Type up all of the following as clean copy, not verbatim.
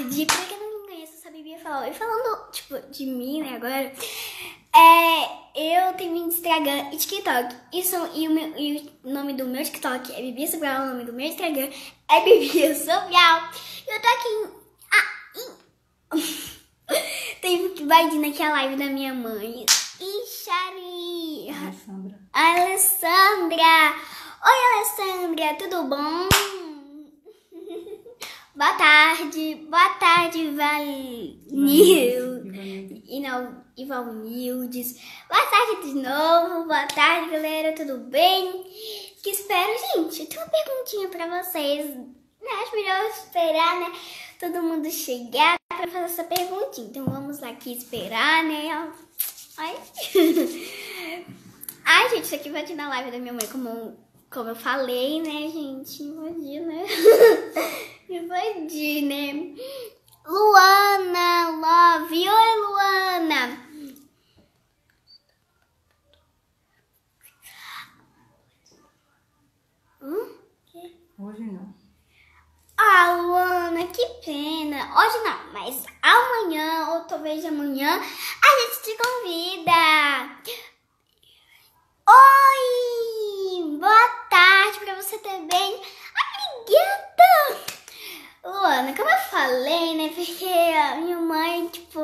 tarde. Pra quem não me conhece, eu sou a Bibi Falou. E falando, tipo, de mim, né, agora, eu tenho Instagram e TikTok. E o nome do meu TikTok é Bibi Sobral, o nome do meu Instagram é Bibi Sobral. E eu tô aqui Tem que invadindo aqui a live da minha mãe. Xari. Alessandra. Oi, Alessandra, tudo bom? Boa tarde, Ivalnildes. Boa tarde de novo, boa tarde, galera, tudo bem? Que espero, gente, eu tenho uma perguntinha pra vocês. Acho melhor esperar, né, todo mundo chegar pra fazer essa perguntinha. Então vamos lá aqui esperar, né? Ai, gente, isso aqui vai aqui na live da minha mãe, como eu falei, né, gente? Invadir, né? Invadir, né? Luana, Love. Oi, Luana. Hoje não. Ah, Luana, que pena. Hoje não, mas amanhã, ou talvez amanhã, a gente te convida. Oi! Boa tarde pra você também. Obrigada! Luana, como eu falei, né, porque a minha mãe, tipo,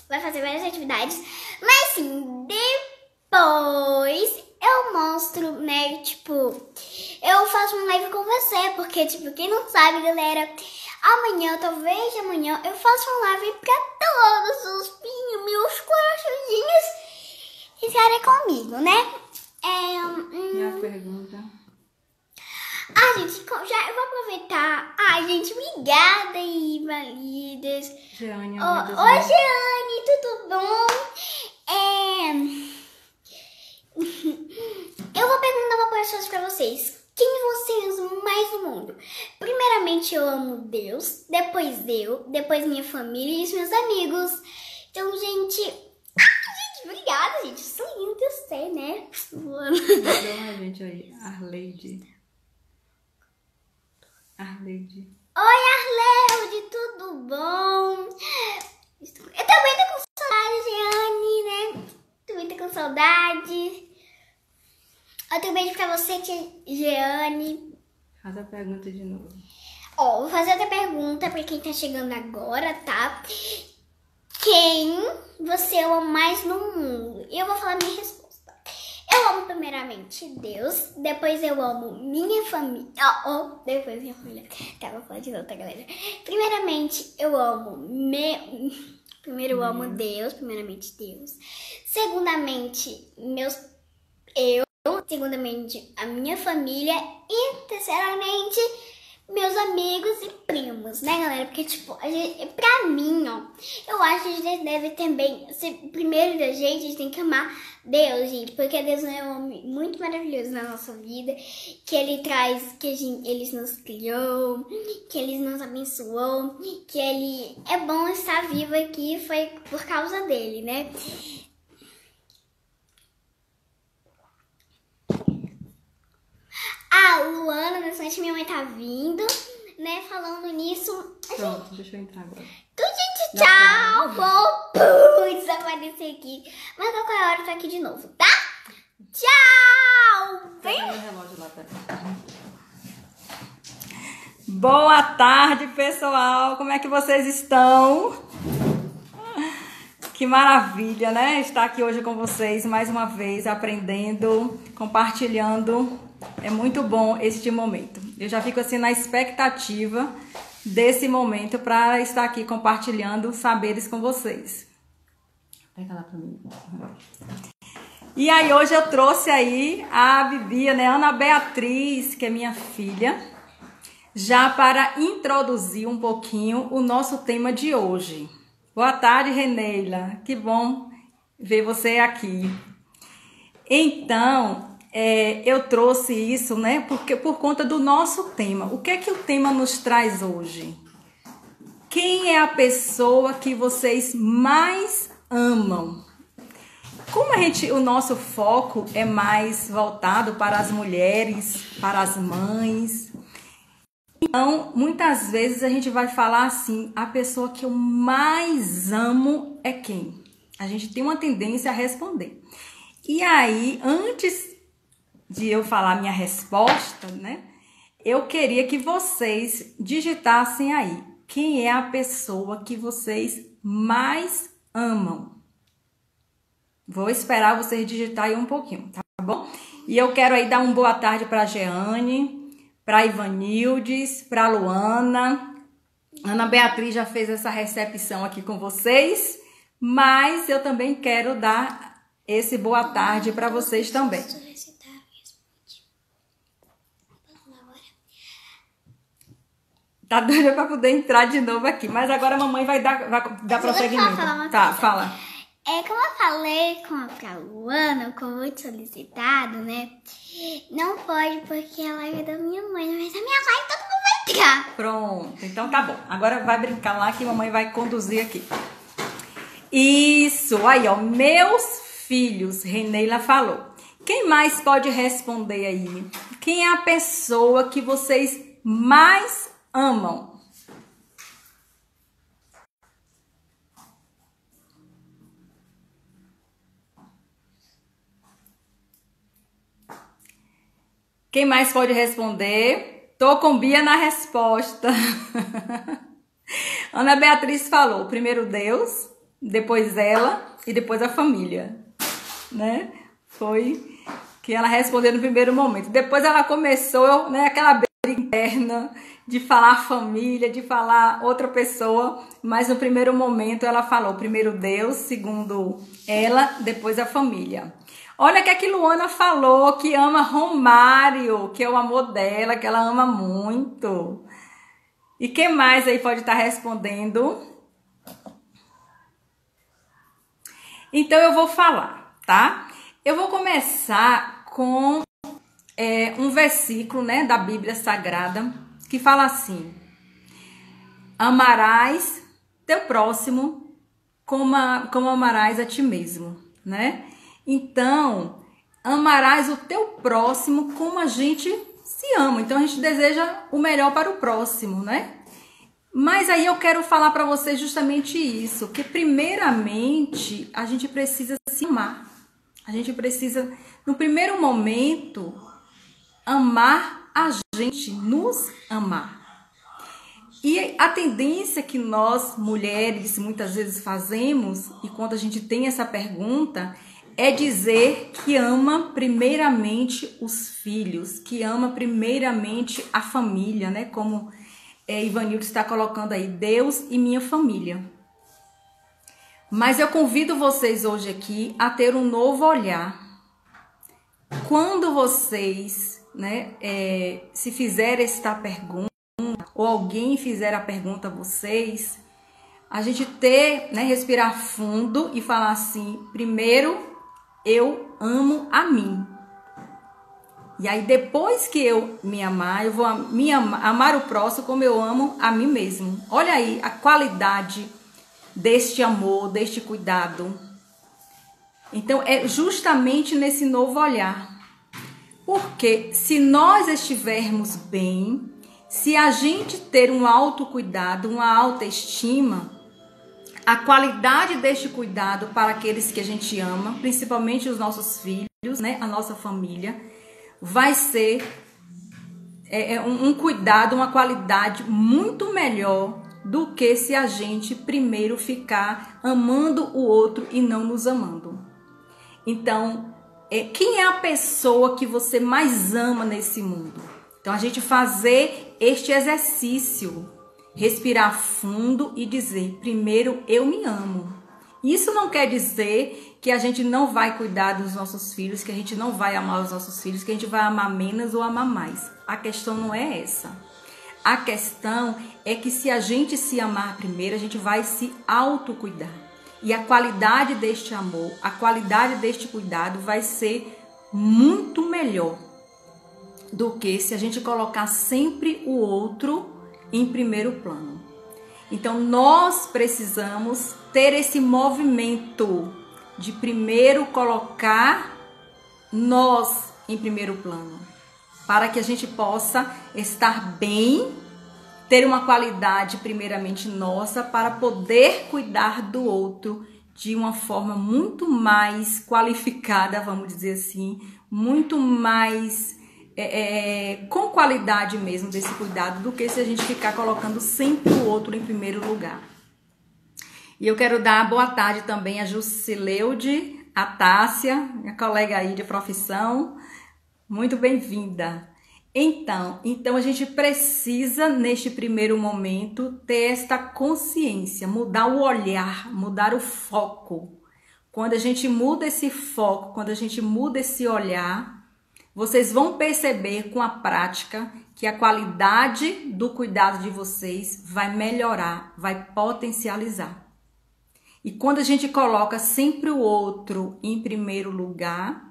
vai fazer várias atividades, mas assim, depois eu mostro, né, tipo, eu faço uma live com você, porque, tipo, quem não sabe, galera, talvez amanhã, eu faço uma live pra todos os meus coraçõezinhos ficarem comigo, né? E a pergunta? Gente, eu vou aproveitar. Gente, obrigada, Ivalidas. Jeane, oi, Jeane, tudo bom? Eu vou perguntar uma coisa pra vocês. Quem vocês amam mais no mundo? Primeiramente, eu amo Deus, depois depois minha família e os meus amigos. Então, gente... obrigada, gente. Sou linda, eu sei, né? Então, a gente aí, Arleide. Oi, Arleide, tudo bom? Eu também tô com saudade, Jeane, né? Também tô com saudade. Outro beijo pra você, Jeane. Faz a pergunta de novo. Vou fazer outra pergunta pra quem tá chegando agora, tá? Quem você ama mais no mundo? Eu vou falar minha resposta. Eu amo primeiramente Deus, depois eu amo minha família. Depois minha família. Tá, vou falar de novo, tá, galera? Primeiramente eu amo Primeiro eu amo Deus, primeiramente Deus. Segundamente, segundamente a minha família e terceiramente meus amigos e primos, né, galera? Porque, tipo, pra mim, eu acho que a gente deve também, primeiro da gente tem que amar Deus, gente, porque Deus é um homem muito maravilhoso na nossa vida, que Ele traz, Ele nos criou, que Ele nos abençoou, que Ele é bom estar vivo aqui, foi por causa dele, né? Luana, nessa noite minha mãe tá vindo, né, falando nisso. Pronto, deixa eu entrar agora. Então, gente, tchau. Vou desaparecer aqui. Mas qualquer hora eu tô aqui de novo, tá? Tchau. Vem. Meu relógio lá, pera. Boa tarde, pessoal. Como é que vocês estão? Que maravilha, né? Estar aqui hoje com vocês mais uma vez, aprendendo, compartilhando. É muito bom este momento. Eu já fico assim na expectativa desse momento para estar aqui compartilhando saberes com vocês. Pega lá para mim. E aí hoje eu trouxe aí a Bibi, né, Ana Beatriz, que é minha filha, já para introduzir um pouquinho o nosso tema de hoje. Boa tarde, Reneila. Que bom ver você aqui. Então, eu trouxe isso, né, porque por conta do nosso tema. O que é que o tema nos traz hoje? Quem é a pessoa que vocês mais amam? Como o nosso foco é mais voltado para as mulheres, para as mães, Então, muitas vezes a gente vai falar assim, a pessoa que eu mais amo é quem? A gente tem uma tendência a responder. E aí, antes de eu falar minha resposta, né? Eu queria que vocês digitassem aí. Quem é a pessoa que vocês mais amam? Vou esperar vocês digitarem um pouquinho, tá bom? E eu quero aí dar uma boa tarde para a Jeane, para a Ivanildes, para a Luana. Ana Beatriz já fez essa recepção aqui com vocês, mas eu também quero dar esse boa tarde para vocês também. Tá doida para poder entrar de novo aqui, mas agora a mamãe vai dar prosseguimento. Tá, fala. Como eu falei pra Luana, como muito solicitado, né? Não pode porque é a live da minha mãe, mas a minha live todo mundo vai entrar. Pronto, então tá bom. Agora vai brincar lá que a mamãe vai conduzir aqui. Isso, aí ó, meus filhos, Reneila falou. Quem mais pode responder aí? Quem é a pessoa que vocês mais amam? Quem mais pode responder? Tô com Bia na resposta. Ana Beatriz falou, primeiro Deus, depois ela e depois a família, né? Foi que ela respondeu no primeiro momento. Depois ela começou, né, aquela briga interna de falar família, de falar outra pessoa, mas no primeiro momento ela falou primeiro Deus, segundo ela, depois a família. Olha que a Luana falou que ama Romário, que é o amor dela, que ela ama muito. E quem mais aí pode estar respondendo? Então eu vou falar, tá? Eu vou começar com um versículo, né, da Bíblia Sagrada, que fala assim: amarás teu próximo como amarás a ti mesmo, né? Então, amarás o teu próximo como a gente se ama. Então, a gente deseja o melhor para o próximo, né? Mas aí eu quero falar para vocês justamente isso, que primeiramente a gente precisa se amar. A gente precisa, no primeiro momento, amar a gente, nos amar. E a tendência que nós, mulheres, muitas vezes fazemos, e quando a gente tem essa pergunta, é dizer que ama primeiramente os filhos, que ama primeiramente a família, né? Como Ivanildo está colocando aí, Deus e minha família. Mas eu convido vocês hoje aqui a ter um novo olhar. Quando vocês, né, se fizer esta pergunta, ou alguém fizer a pergunta a vocês, a gente respirar fundo e falar assim, primeiro, eu amo a mim. E aí, depois que eu me amar, eu vou amar o próximo como eu amo a mim mesmo. Olha aí a qualidade deste amor, deste cuidado. Então, é justamente nesse novo olhar. Porque se nós estivermos bem, se a gente ter um autocuidado, uma autoestima, a qualidade deste cuidado para aqueles que a gente ama, principalmente os nossos filhos, né, a nossa família, vai ser um cuidado, uma qualidade muito melhor do que se a gente primeiro ficar amando o outro e não nos amando. Então, quem é a pessoa que você mais ama nesse mundo? Então, a gente fazer este exercício, respirar fundo e dizer, primeiro eu me amo. Isso não quer dizer que a gente não vai cuidar dos nossos filhos, que a gente não vai amar os nossos filhos, que a gente vai amar menos ou amar mais. A questão não é essa. A questão é que se a gente se amar primeiro, a gente vai se autocuidar. E a qualidade deste amor, a qualidade deste cuidado vai ser muito melhor do que se a gente colocar sempre o outro em primeiro plano. Então, nós precisamos ter esse movimento de primeiro colocar nós em primeiro plano, para que a gente possa estar bem ter uma qualidade primeiramente nossa para poder cuidar do outro de uma forma muito mais qualificada, vamos dizer assim, muito mais com qualidade mesmo desse cuidado, do que se a gente ficar colocando sempre o outro em primeiro lugar. E eu quero dar boa tarde também a Jusileude, a Tássia, minha colega aí de profissão, muito bem-vinda. Então a gente precisa, neste primeiro momento, ter esta consciência, mudar o olhar, mudar o foco. Quando a gente muda esse foco, quando a gente muda esse olhar, vocês vão perceber com a prática que a qualidade do cuidado de vocês vai melhorar, vai potencializar. E quando a gente coloca sempre o outro em primeiro lugar,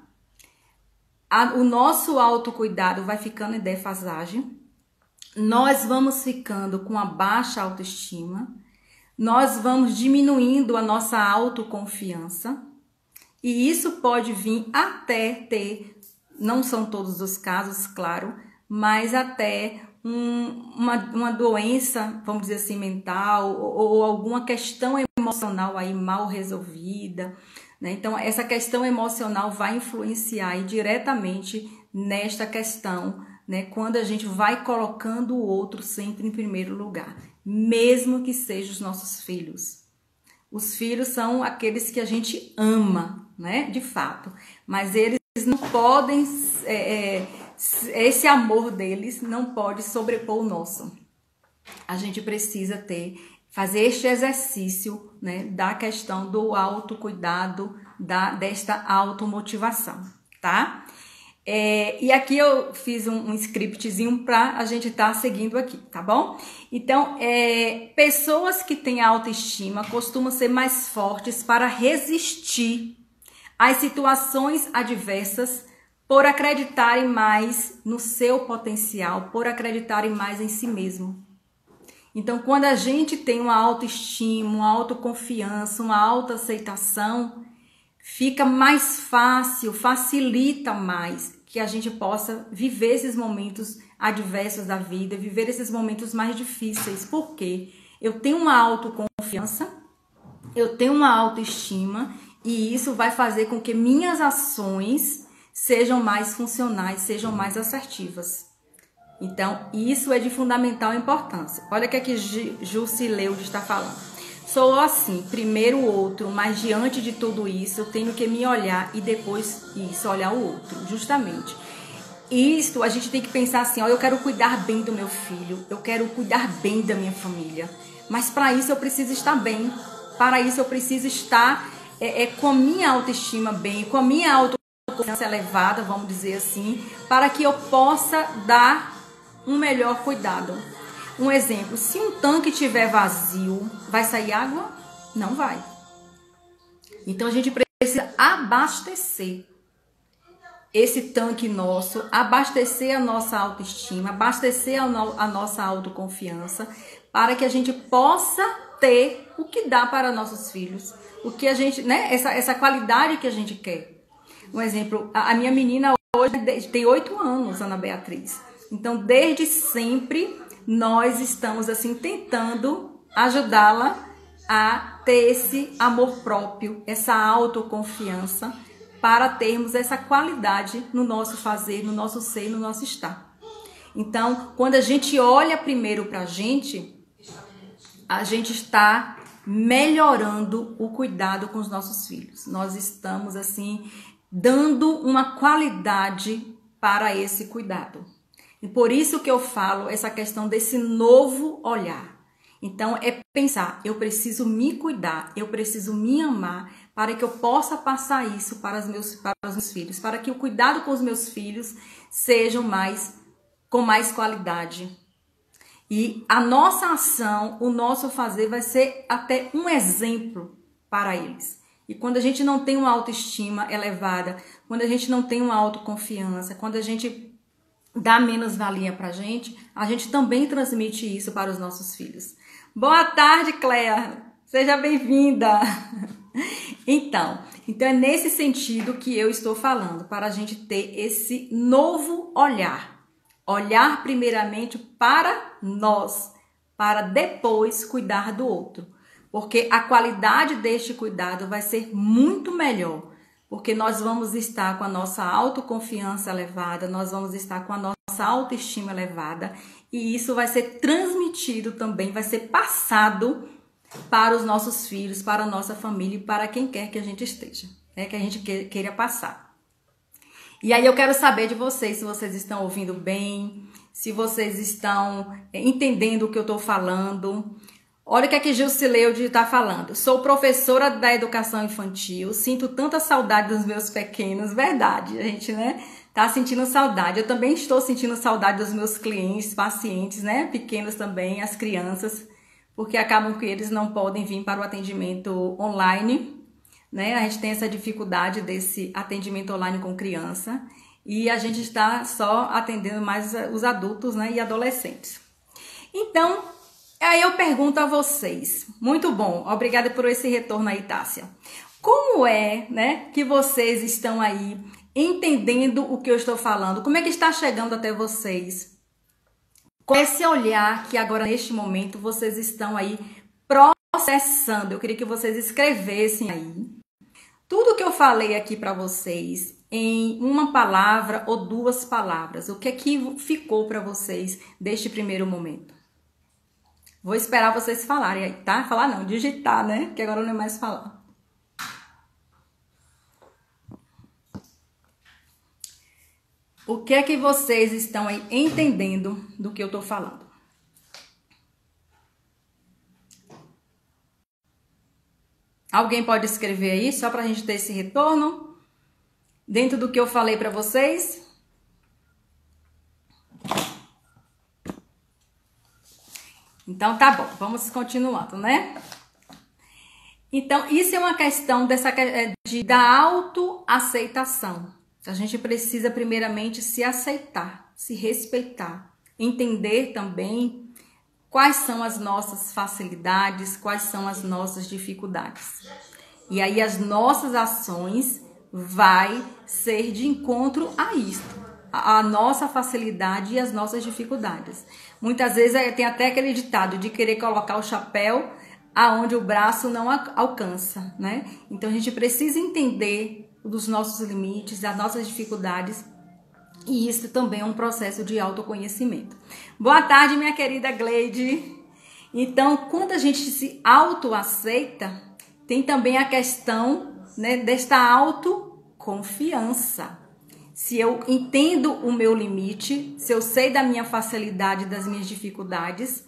o nosso autocuidado vai ficando em defasagem, nós vamos ficando com a baixa autoestima, nós vamos diminuindo a nossa autoconfiança, e isso pode vir até ter, não são todos os casos, claro, mas até uma doença, vamos dizer assim, mental, ou alguma questão emocional aí mal resolvida, né? Então, essa questão emocional vai influenciar diretamente nesta questão, né? Quando a gente vai colocando o outro sempre em primeiro lugar, mesmo que sejam os nossos filhos. Os filhos são aqueles que a gente ama, né? De fato, mas eles não podem, esse amor deles não pode sobrepor o nosso. A gente precisa fazer este exercício, né, da questão do autocuidado, desta automotivação, tá? E aqui eu fiz um scriptzinho para a gente estar seguindo aqui, tá bom? Então, pessoas que têm autoestima costumam ser mais fortes para resistir às situações adversas, por acreditarem mais no seu potencial, por acreditarem mais em si mesmo. Então, quando a gente tem uma autoestima, uma autoconfiança, uma autoaceitação, fica mais fácil, facilita mais que a gente possa viver esses momentos adversos da vida, viver esses momentos mais difíceis. Por quê? Eu tenho uma autoconfiança, eu tenho uma autoestima, e isso vai fazer com que minhas ações sejam mais funcionais, sejam mais assertivas. Então, isso é de fundamental importância. Olha o que aqui Jusileude está falando. Sou assim, primeiro o outro, mas diante de tudo isso, eu tenho que me olhar e depois olhar o outro, justamente. Isto, a gente tem que pensar assim, ó, eu quero cuidar bem do meu filho, eu quero cuidar bem da minha família, mas para isso eu preciso estar bem, para isso eu preciso estar com a minha autoestima bem, com a minha autoconfiança elevada, vamos dizer assim, para que eu possa dar um melhor cuidado. Um exemplo, se um tanque estiver vazio, vai sair água? Não vai. Então a gente precisa abastecer esse tanque nosso, abastecer a nossa autoestima, abastecer a nossa autoconfiança, para que a gente possa ter o que dá para nossos filhos, o que a gente, né, essa qualidade que a gente quer. Um exemplo, a minha menina hoje tem 8 anos, Ana Beatriz. Então, desde sempre, nós estamos assim tentando ajudá-la a ter esse amor próprio, essa autoconfiança, para termos essa qualidade no nosso fazer, no nosso ser, no nosso estar. Então, quando a gente olha primeiro para a gente está melhorando o cuidado com os nossos filhos. Nós estamos assim dando uma qualidade para esse cuidado. E por isso que eu falo essa questão desse novo olhar. Então, é pensar, eu preciso me cuidar, eu preciso me amar, para que eu possa passar isso para os meus filhos, para que o cuidado com os meus filhos sejam com mais qualidade. E a nossa ação, o nosso fazer vai ser até um exemplo para eles. E quando a gente não tem uma autoestima elevada, quando a gente não tem uma autoconfiança, quando a gente dá menos valia pra gente, a gente também transmite isso para os nossos filhos. Boa tarde, Cléa! Seja bem-vinda! Então é nesse sentido que eu estou falando, para a gente ter esse novo olhar. Olhar primeiramente para nós, para depois cuidar do outro. Porque a qualidade deste cuidado vai ser muito melhor, porque nós vamos estar com a nossa autoconfiança elevada, nós vamos estar com a nossa autoestima elevada, e isso vai ser transmitido também, vai ser passado para os nossos filhos, para a nossa família e para quem quer que a gente esteja, que a gente queira passar. E aí eu quero saber de vocês, se vocês estão ouvindo bem, se vocês estão entendendo o que eu estou falando. Olha o que é que Gilcileude está falando. Sou professora da educação infantil, sinto tanta saudade dos meus pequenos. Verdade, a gente, né, tá sentindo saudade. Eu também estou sentindo saudade dos meus clientes, pacientes, né, pequenos também, as crianças, porque acabam que eles não podem vir para o atendimento online, né? A gente tem essa dificuldade desse atendimento online com criança e a gente está só atendendo mais os adultos, né, e adolescentes. Então, aí eu pergunto a vocês, muito bom, obrigada por esse retorno aí, Tássia. Como é, né, que vocês estão aí entendendo o que eu estou falando? Como é que está chegando até vocês? Com esse olhar que agora, neste momento, vocês estão aí processando. Eu queria que vocês escrevessem aí tudo que eu falei aqui para vocês em uma palavra ou duas palavras. O que é que ficou para vocês deste primeiro momento? Vou esperar vocês falarem aí, tá? Falar não, digitar, né? Que agora não é mais falar. O que é que vocês estão aí entendendo do que eu tô falando? Alguém pode escrever aí, só pra gente ter esse retorno? Dentro do que eu falei pra vocês? Então, tá bom, vamos continuando, né? Então, isso é uma questão da autoaceitação. A gente precisa, primeiramente, se aceitar, se respeitar, entender também quais são as nossas facilidades, quais são as nossas dificuldades. E aí, as nossas ações vai ser de encontro a isto, a nossa facilidade e as nossas dificuldades. Muitas vezes tem até aquele ditado de querer colocar o chapéu aonde o braço não alcança, né? Então a gente precisa entender dos nossos limites, das nossas dificuldades, e isso também é um processo de autoconhecimento. Boa tarde, minha querida Gleide. Então, quando a gente se autoaceita, tem também a questão, né, desta autoconfiança. Se eu entendo o meu limite, se eu sei da minha facilidade, das minhas dificuldades,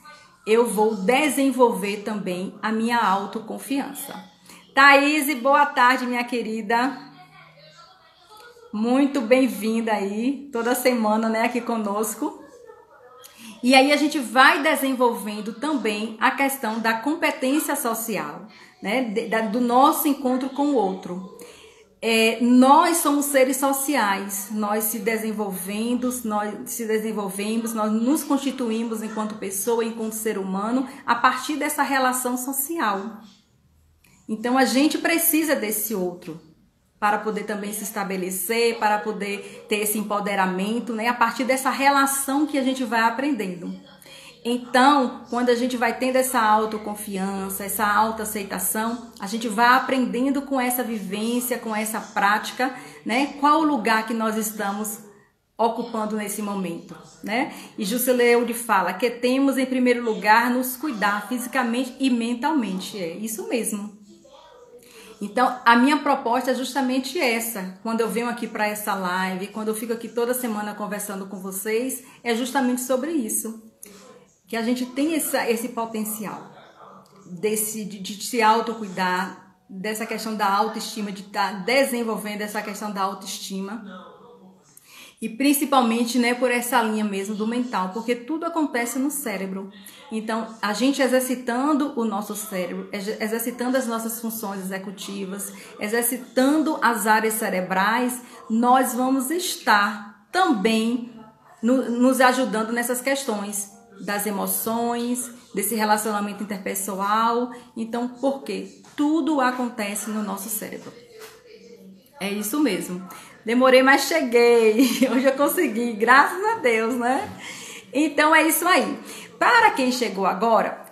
eu vou desenvolver também a minha autoconfiança. Thaís, boa tarde, minha querida. Muito bem-vinda aí, toda semana, né, aqui conosco. E aí a gente vai desenvolvendo também a questão da competência social, né, do nosso encontro com o outro. Nós somos seres sociais, nós se desenvolvemos, nós nos constituímos enquanto pessoa, enquanto ser humano, a partir dessa relação social. Então a gente precisa desse outro para poder também se estabelecer, para poder ter esse empoderamento, né, a partir dessa relação que a gente vai aprendendo. Então, quando a gente vai tendo essa autoconfiança, essa autoaceitação, a gente vai aprendendo com essa vivência, com essa prática, né? Qual o lugar que nós estamos ocupando nesse momento, né? E Gilcileude fala que temos, em primeiro lugar, nos cuidar fisicamente e mentalmente. É isso mesmo. Então, a minha proposta é justamente essa. Quando eu venho aqui para essa live, quando eu fico aqui toda semana conversando com vocês, é justamente sobre isso. Que a gente tem esse potencial de se autocuidar, dessa questão da autoestima, de estar desenvolvendo essa questão da autoestima. E principalmente, né, por essa linha mesmo do mental, porque tudo acontece no cérebro. Então, a gente exercitando o nosso cérebro, exercitando as nossas funções executivas, exercitando as áreas cerebrais, nós vamos estar também nos ajudando nessas questões das emoções, desse relacionamento interpessoal. Então, por quê? Tudo acontece no nosso cérebro. É isso mesmo. Demorei, mas cheguei. Hoje eu consegui, graças a Deus, né? Então é isso aí. Para quem chegou agora,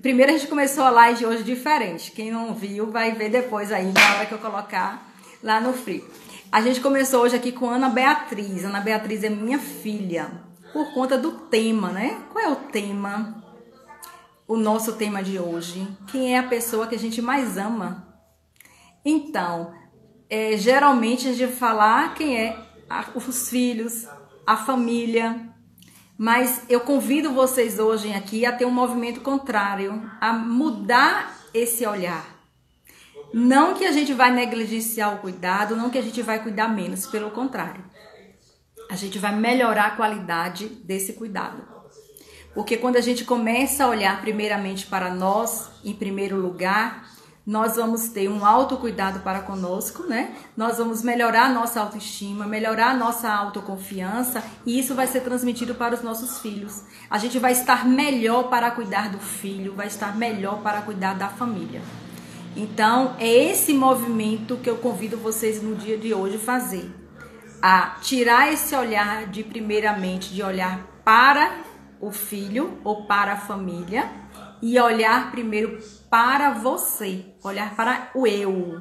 primeiro a gente começou a live hoje diferente. Quem não viu vai ver depois aí, na hora que eu colocar lá no Free. A gente começou hoje aqui com Ana Beatriz. Ana Beatriz é minha filha, por conta do tema, né? Qual é o tema? O nosso tema de hoje. Quem é a pessoa que a gente mais ama? Então, geralmente a gente vai falar quem é os filhos, a família, mas eu convido vocês hoje aqui a ter um movimento contrário, a mudar esse olhar. Não que a gente vai negligenciar o cuidado, não que a gente vai cuidar menos, pelo contrário. A gente vai melhorar a qualidade desse cuidado. Porque quando a gente começa a olhar primeiramente para nós, em primeiro lugar, nós vamos ter um autocuidado para conosco, né? Nós vamos melhorar a nossa autoestima, melhorar a nossa autoconfiança e isso vai ser transmitido para os nossos filhos. A gente vai estar melhor para cuidar do filho, vai estar melhor para cuidar da família. Então, é esse movimento que eu convido vocês no dia de hoje a fazer. A tirar esse olhar de primeiramente, de olhar para o filho ou para a família e olhar primeiro para você, olhar para o eu.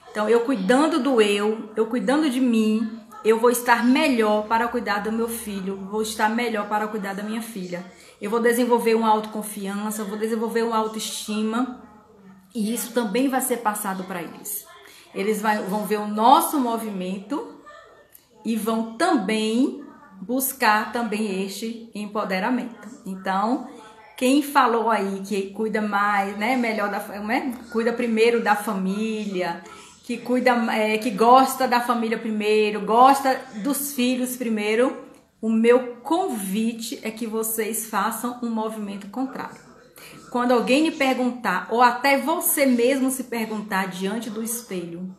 Então, eu cuidando do eu cuidando de mim, eu vou estar melhor para cuidar do meu filho, vou estar melhor para cuidar da minha filha. Eu vou desenvolver uma autoconfiança, vou desenvolver uma autoestima e isso também vai ser passado para eles. Eles vão ver o nosso movimento e vão também buscar também este empoderamento. Então, quem falou aí que cuida mais, né, melhor cuida primeiro da família, que que gosta da família primeiro, gosta dos filhos primeiro, o meu convite é que vocês façam um movimento contrário. Quando alguém lhe perguntar, ou até você mesmo se perguntar diante do espelho,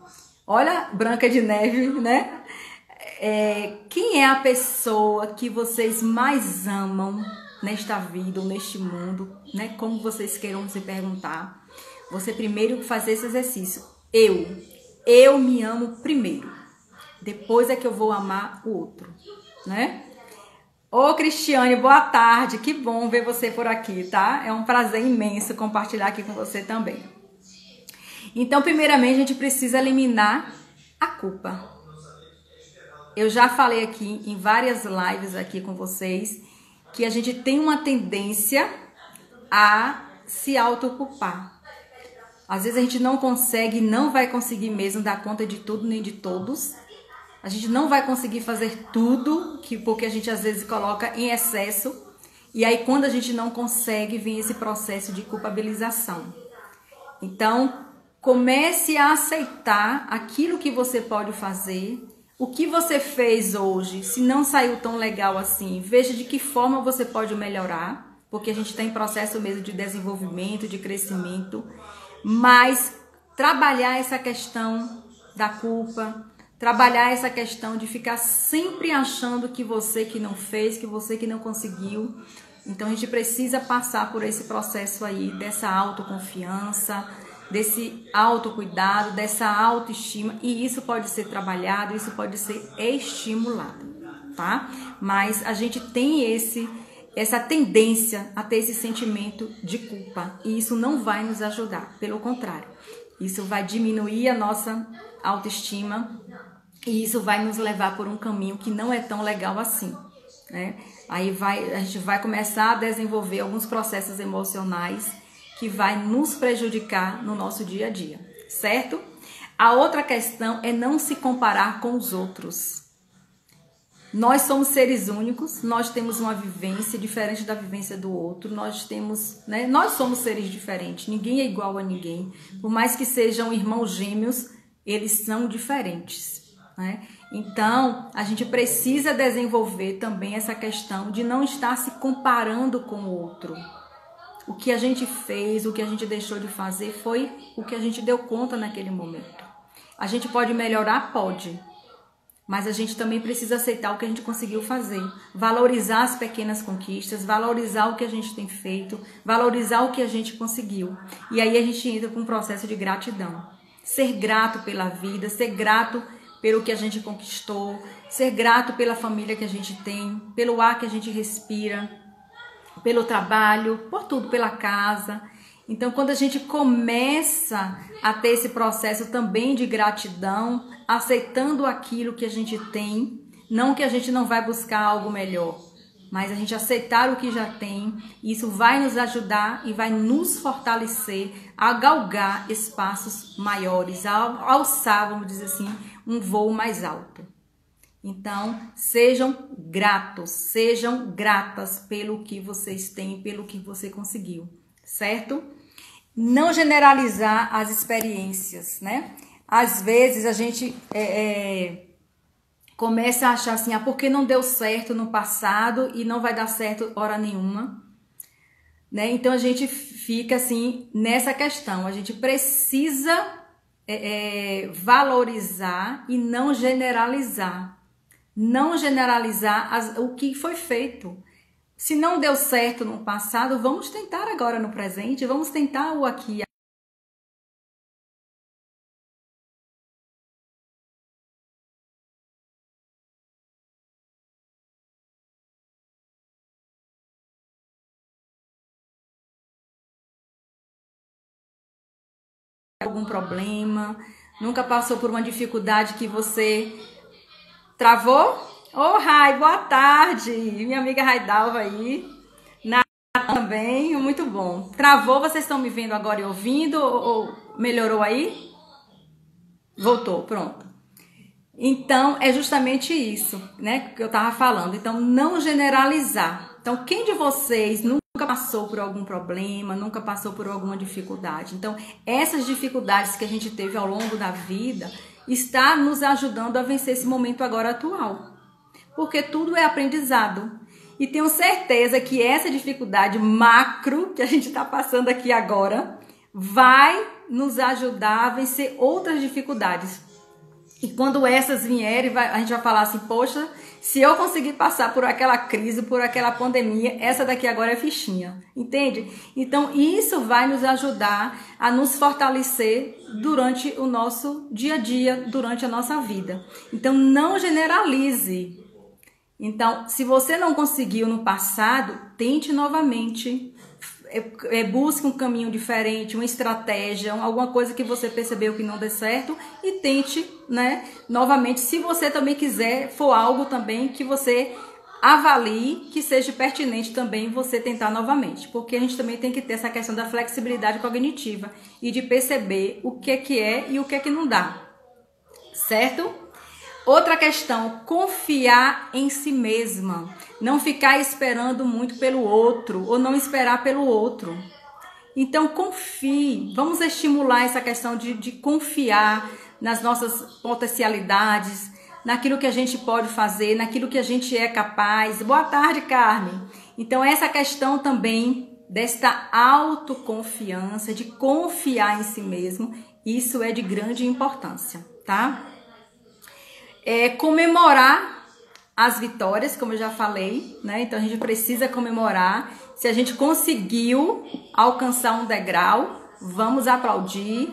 olha Branca de Neve, né? Quem é a pessoa que vocês mais amam nesta vida ou neste mundo, né? Como vocês queiram se perguntar. Você primeiro fazer esse exercício. Eu me amo primeiro. Depois é que eu vou amar o outro, né? Ô Cristiane, boa tarde. Que bom ver você por aqui, tá? É um prazer imenso compartilhar aqui com você também. Então, primeiramente, a gente precisa eliminar a culpa. Eu já falei aqui em várias lives aqui com vocês que a gente tem uma tendência a se autoculpar. Às vezes a gente não consegue, não vai conseguir mesmo dar conta de tudo nem de todos. A gente não vai conseguir fazer tudo, porque a gente às vezes coloca em excesso. E aí quando a gente não consegue, vem esse processo de culpabilização. Então, comece a aceitar aquilo que você pode fazer. O que você fez hoje, se não saiu tão legal assim, veja de que forma você pode melhorar, porque a gente está em processo mesmo de desenvolvimento, de crescimento, mas trabalhar essa questão da culpa, trabalhar essa questão de ficar sempre achando que você que não fez, que você que não conseguiu. Então a gente precisa passar por esse processo aí, dessa autoconfiança, desse autocuidado, dessa autoestima, e isso pode ser trabalhado, isso pode ser estimulado, tá? Mas a gente tem essa tendência a ter esse sentimento de culpa, e isso não vai nos ajudar, pelo contrário, isso vai diminuir a nossa autoestima, e isso vai nos levar por um caminho que não é tão legal assim, né? Aí a gente vai começar a desenvolver alguns processos emocionais que vai nos prejudicar no nosso dia a dia, certo? A outra questão é não se comparar com os outros. Nós somos seres únicos, nós temos uma vivência diferente da vivência do outro, nós somos seres diferentes, ninguém é igual a ninguém. Por mais que sejam irmãos gêmeos, eles são diferentes, né? Então, a gente precisa desenvolver também essa questão de não estar se comparando com o outro. O que a gente fez, o que a gente deixou de fazer foi o que a gente deu conta naquele momento. A gente pode melhorar? Pode. Mas a gente também precisa aceitar o que a gente conseguiu fazer. Valorizar as pequenas conquistas, valorizar o que a gente tem feito, valorizar o que a gente conseguiu. E aí a gente entra com um processo de gratidão. Ser grato pela vida, ser grato pelo que a gente conquistou, ser grato pela família que a gente tem, pelo ar que a gente respira, pelo trabalho, por tudo, pela casa. Então, quando a gente começa a ter esse processo também de gratidão, aceitando aquilo que a gente tem, não que a gente não vai buscar algo melhor, mas a gente aceitar o que já tem, isso vai nos ajudar e vai nos fortalecer a galgar espaços maiores, a alçar, vamos dizer assim, um voo mais alto. Então, sejam gratos, sejam gratas pelo que vocês têm, pelo que você conseguiu, certo? Não generalizar as experiências, né? Às vezes a gente começa a achar assim, porque não deu certo no passado e não vai dar certo hora nenhuma, né? Então a gente fica assim nessa questão, a gente precisa valorizar e não generalizar. Não generalizar o que foi feito. Se não deu certo no passado, vamos tentar agora no presente, vamos tentar o aqui. Algum problema, nunca passou por uma dificuldade que você travou? Ô, Rai, boa tarde. Minha amiga Raidalva aí. Na também, muito bom. Travou, vocês estão me vendo agora e ouvindo? Ou melhorou aí? Voltou, pronto. Então, é justamente isso, né, que eu tava falando. Então, não generalizar. Então, quem de vocês nunca passou por algum problema, nunca passou por alguma dificuldade? Então, essas dificuldades que a gente teve ao longo da vida está nos ajudando a vencer esse momento agora atual. Porque tudo é aprendizado. E tenho certeza que essa dificuldade macro que a gente está passando aqui agora vai nos ajudar a vencer outras dificuldades. E quando essas vierem, a gente vai falar assim, poxa, se eu conseguir passar por aquela crise, por aquela pandemia, essa daqui agora é fichinha, entende? Então isso vai nos ajudar a nos fortalecer durante o nosso dia a dia, durante a nossa vida. Então não generalize. Então, se você não conseguiu no passado, tente novamente. Busque um caminho diferente, uma estratégia, alguma coisa que você percebeu que não deu certo e tente, né, novamente. Se você também quiser, for algo também que você avalie que seja pertinente também você tentar novamente, porque a gente também tem que ter essa questão da flexibilidade cognitiva e de perceber o que é e o que é que não dá, certo? Outra questão, confiar em si mesma. Não ficar esperando muito pelo outro ou não esperar pelo outro. Então, confie. Vamos estimular essa questão de confiar nas nossas potencialidades, naquilo que a gente pode fazer, naquilo que a gente é capaz. Boa tarde, Carmen. Então, essa questão também desta autoconfiança, de confiar em si mesmo, isso é de grande importância, tá? Comemorar as vitórias, como eu já falei, né? Então a gente precisa comemorar. Se a gente conseguiu alcançar um degrau, vamos aplaudir,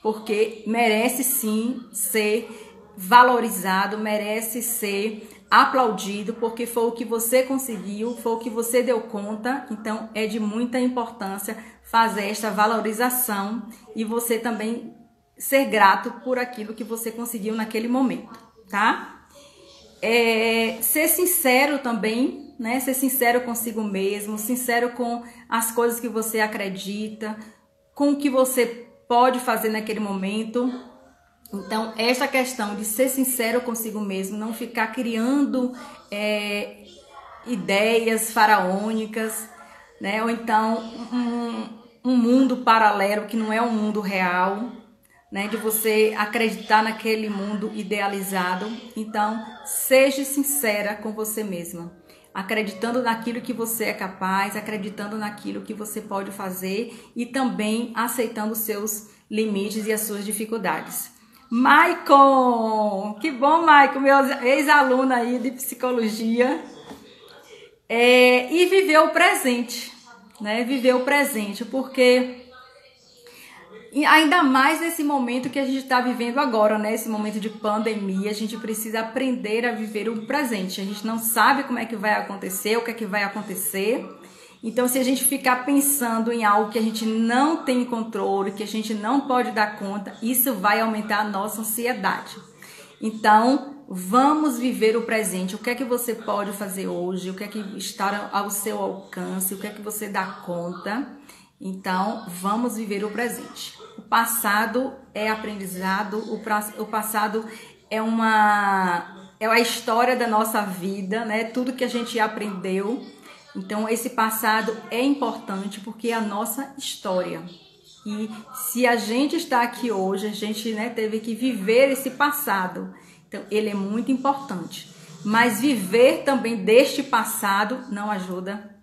porque merece sim ser valorizado, merece ser aplaudido, porque foi o que você conseguiu, foi o que você deu conta. Então é de muita importância fazer esta valorização e você também ser grato por aquilo que você conseguiu naquele momento. Tá? Ser sincero também, né? Ser sincero consigo mesmo, sincero com as coisas que você acredita, com o que você pode fazer naquele momento. Então, essa questão de ser sincero consigo mesmo, não ficar criando ideias faraônicas, né? Ou então um mundo paralelo que não é um mundo real, né, de você acreditar naquele mundo idealizado. Então, seja sincera com você mesma, acreditando naquilo que você é capaz, acreditando naquilo que você pode fazer e também aceitando os seus limites e as suas dificuldades. Maicon! Que bom, Maicon, meu ex-aluno aí de psicologia. E viver o presente, né? Viver o presente, porque E ainda mais nesse momento que a gente está vivendo agora, né? Esse momento de pandemia, a gente precisa aprender a viver o presente. A gente não sabe como é que vai acontecer, o que é que vai acontecer. Então, se a gente ficar pensando em algo que a gente não tem controle, que a gente não pode dar conta, isso vai aumentar a nossa ansiedade. Então, vamos viver o presente. O que é que você pode fazer hoje? O que é que está ao seu alcance? O que é que você dá conta? Então, vamos viver o presente. O passado é aprendizado, o passado é a história da nossa vida, né? Tudo que a gente aprendeu. Então, esse passado é importante porque é a nossa história. E se a gente está aqui hoje, a gente, né, teve que viver esse passado. Então, ele é muito importante. Mas viver também deste passado não ajuda.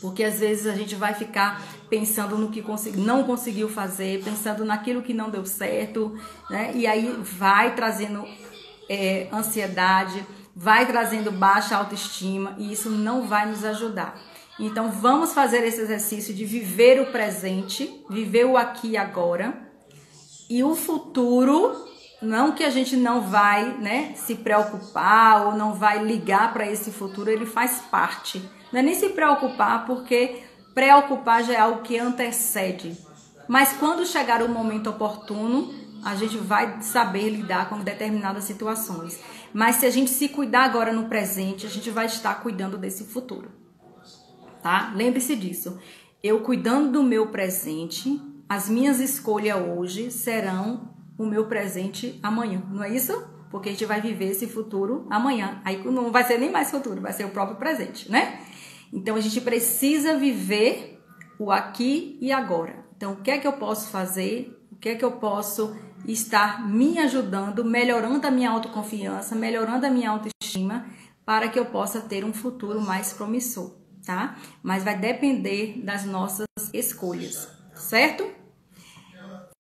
Porque às vezes a gente vai ficar pensando no que não conseguiu fazer, pensando naquilo que não deu certo, né? E aí vai trazendo ansiedade, vai trazendo baixa autoestima e isso não vai nos ajudar. Então vamos fazer esse exercício de viver o presente, viver o aqui e agora. E o futuro, não que a gente não vai, né, se preocupar ou não vai ligar para esse futuro, ele faz parte. Não é nem se preocupar, porque preocupar já é algo que antecede. Mas quando chegar o momento oportuno, a gente vai saber lidar com determinadas situações. Mas se a gente se cuidar agora no presente, a gente vai estar cuidando desse futuro. Tá? Lembre-se disso. Eu cuidando do meu presente, as minhas escolhas hoje serão o meu presente amanhã. Não é isso? Porque a gente vai viver esse futuro amanhã. Aí não vai ser nem mais futuro, vai ser o próprio presente, né? Então, a gente precisa viver o aqui e agora. Então, o que é que eu posso fazer? O que é que eu posso estar me ajudando, melhorando a minha autoconfiança, melhorando a minha autoestima, para que eu possa ter um futuro mais promissor, tá? Mas vai depender das nossas escolhas, certo?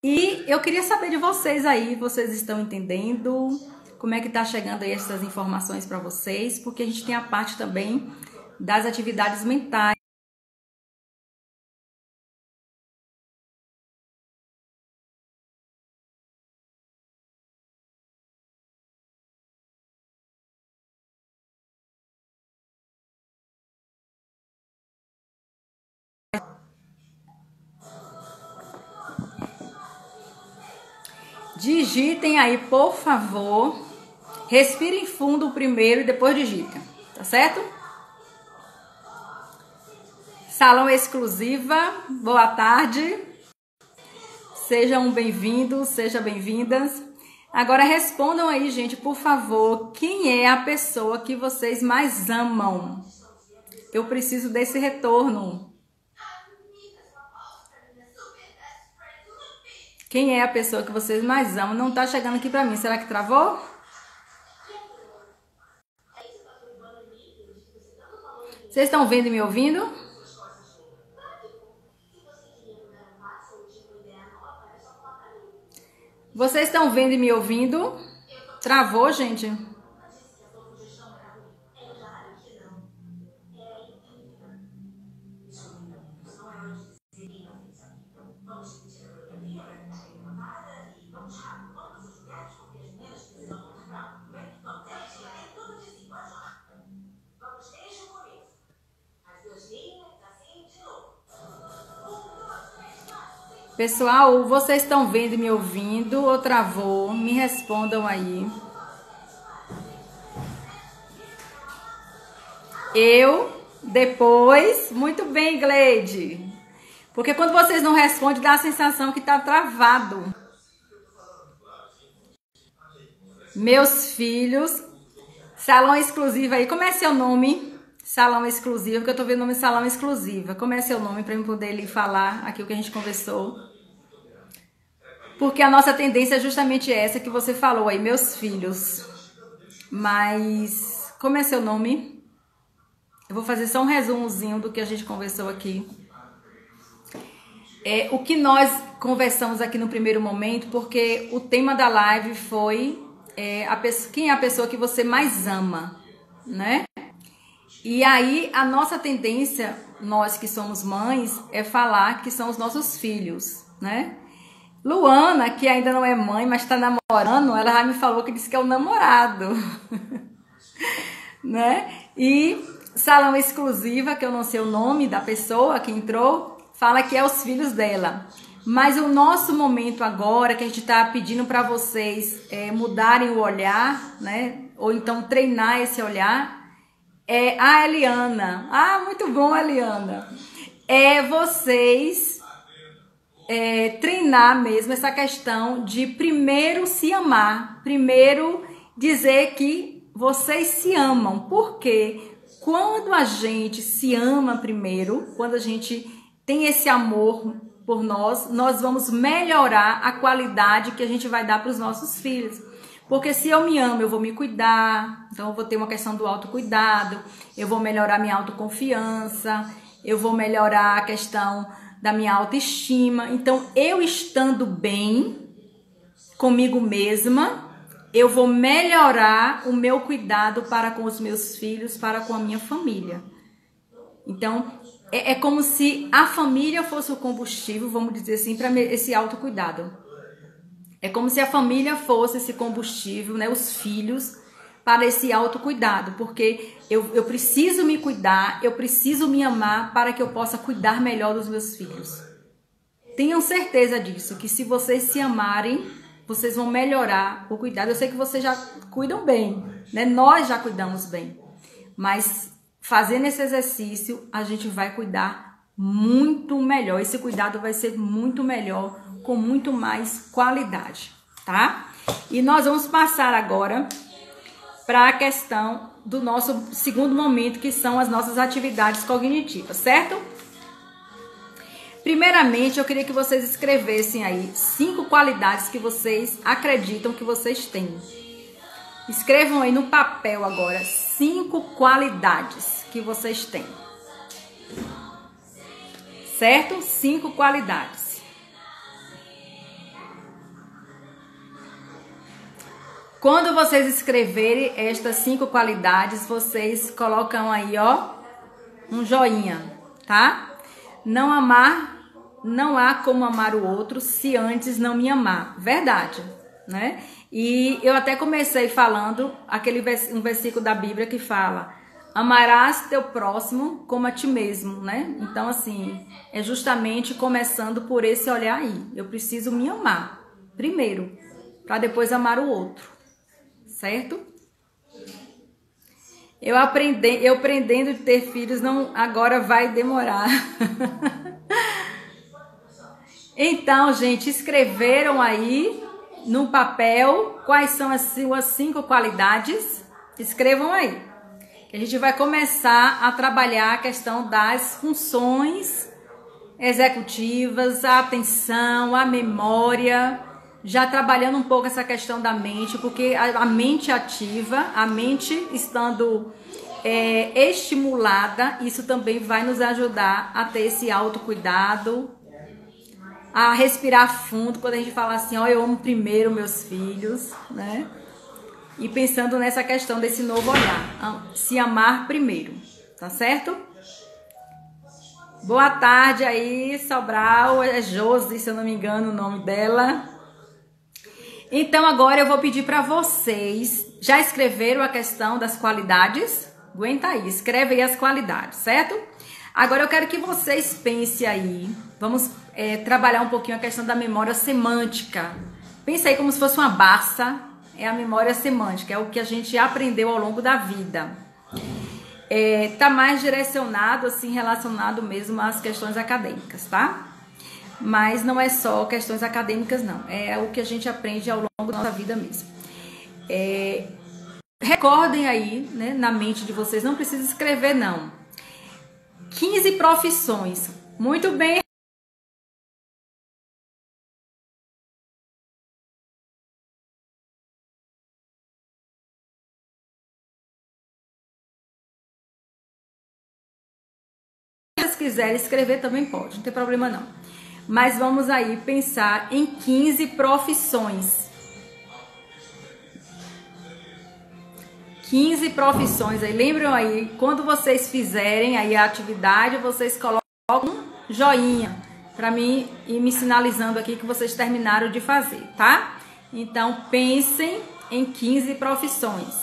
E eu queria saber de vocês aí, vocês estão entendendo? Como é que tá chegando aí essas informações para vocês? Porque a gente tem a parte também das atividades mentais. Digitem aí, por favor. Respirem fundo primeiro e depois digitem, tá certo? Salão Exclusiva, boa tarde. Sejam bem-vindos, sejam bem-vindas. Agora respondam aí, gente, por favor, quem é a pessoa que vocês mais amam? Eu preciso desse retorno. Quem é a pessoa que vocês mais amam? Não tá chegando aqui pra mim. Será que travou? Vocês estão vendo e me ouvindo? Vocês estão vendo e me ouvindo? Travou, gente? Pessoal, vocês estão vendo e me ouvindo ou travou? Me respondam aí. Depois. Muito bem, Gleide. Porque quando vocês não respondem, dá a sensação que tá travado. Meus filhos. Salão Exclusiva aí. Como é seu nome? Salão Exclusiva, porque eu tô vendo o nome Salão Exclusiva. Como é seu nome para eu poder lhe falar aqui o que a gente conversou? Porque a nossa tendência é justamente essa que você falou aí, meus filhos. Mas, como é seu nome? Eu vou fazer só um resumozinho do que a gente conversou aqui. O que nós conversamos aqui no primeiro momento, porque o tema da live foi quem é a pessoa que você mais ama, né? E aí, a nossa tendência, nós que somos mães, é falar que são os nossos filhos, né? Luana, que ainda não é mãe, mas está namorando, ela já me falou que disse que é o namorado. Né? E Salão Exclusiva, que eu não sei o nome da pessoa que entrou, fala que é os filhos dela. Mas o nosso momento agora, que a gente está pedindo para vocês mudarem o olhar, né? Ou então treinar esse olhar, é a Eliana. Ah, muito bom, Eliana. É vocês treinar mesmo essa questão de primeiro se amar, primeiro dizer que vocês se amam. Porque quando a gente se ama primeiro, quando a gente tem esse amor por nós, nós vamos melhorar a qualidade que a gente vai dar para os nossos filhos. Porque se eu me amo, eu vou me cuidar, então eu vou ter uma questão do autocuidado, eu vou melhorar minha autoconfiança, eu vou melhorar a questão da minha autoestima. Então, eu estando bem comigo mesma, eu vou melhorar o meu cuidado para com os meus filhos, para com a minha família. Então, é como se a família fosse o combustível, vamos dizer assim, para esse autocuidado. É como se a família fosse esse combustível, né? Os filhos, para esse autocuidado. Porque eu preciso me cuidar, eu preciso me amar para que eu possa cuidar melhor dos meus filhos. Tenham certeza disso, que se vocês se amarem, vocês vão melhorar o cuidado. Eu sei que vocês já cuidam bem, né? Nós já cuidamos bem. Mas fazendo esse exercício, a gente vai cuidar muito melhor. Esse cuidado vai ser muito melhor, com muito mais qualidade, tá? E nós vamos passar agora para a questão do nosso segundo momento, que são as nossas atividades cognitivas, certo? Primeiramente, eu queria que vocês escrevessem aí 5 qualidades que vocês acreditam que vocês têm. Escrevam aí no papel agora 5 qualidades que vocês têm. Certo? 5 qualidades. Quando vocês escreverem estas 5 qualidades, vocês colocam aí, ó, um joinha, tá? Não há como amar o outro se antes não me amar. Verdade, né? E eu até comecei falando um versículo da Bíblia que fala: amarás teu próximo como a ti mesmo, né? Então, assim, é justamente começando por esse olhar aí. Eu preciso me amar primeiro, para depois amar o outro, certo? Eu aprendendo de ter filhos, não, agora vai demorar. Então, gente, escreveram aí no papel quais são as suas 5 qualidades? Escrevam aí. A gente vai começar a trabalhar a questão das funções executivas, a atenção, a memória, já trabalhando um pouco essa questão da mente, porque a mente ativa, a mente estando estimulada, isso também vai nos ajudar a ter esse autocuidado, a respirar fundo, quando a gente fala assim, ó, eu amo primeiro meus filhos, né? E pensando nessa questão desse novo olhar, se amar primeiro, tá certo? Boa tarde aí, Sobral, é Josi, se eu não me engano o nome dela. Então agora eu vou pedir para vocês, já escreveram a questão das qualidades? Aguenta aí, escreve aí as qualidades, certo? Agora eu quero que vocês pensem aí, vamos trabalhar um pouquinho a questão da memória semântica. Pensa aí como se fosse uma Barça, é a memória semântica, é o que a gente aprendeu ao longo da vida. Tá mais direcionado, assim, relacionado mesmo às questões acadêmicas, tá? Mas não é só questões acadêmicas, não. É o que a gente aprende ao longo da nossa vida mesmo. Recordem aí, né, na mente de vocês, não precisa escrever, não. 15 profissões. Muito bem. Se vocês quiserem escrever também pode, não tem problema não. Mas vamos aí pensar em 15 profissões. 15 profissões aí. Lembram aí, quando vocês fizerem aí a atividade, vocês colocam um joinha. para mim ir me sinalizando aqui que vocês terminaram de fazer, tá? Então, pensem em 15 profissões.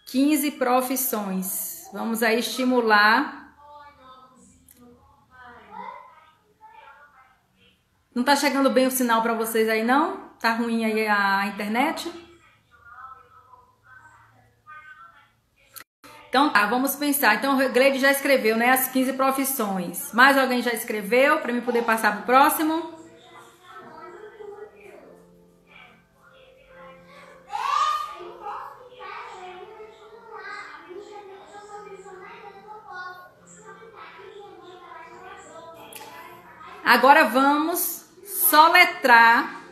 Quinze profissões. Vamos aí estimular. Não tá chegando bem o sinal para vocês aí, não? Tá ruim aí a internet? Então tá, vamos pensar. Então o Gleide já escreveu, né, as 15 profissões. Mais alguém já escreveu para mim poder passar pro próximo? Agora vamos soletrar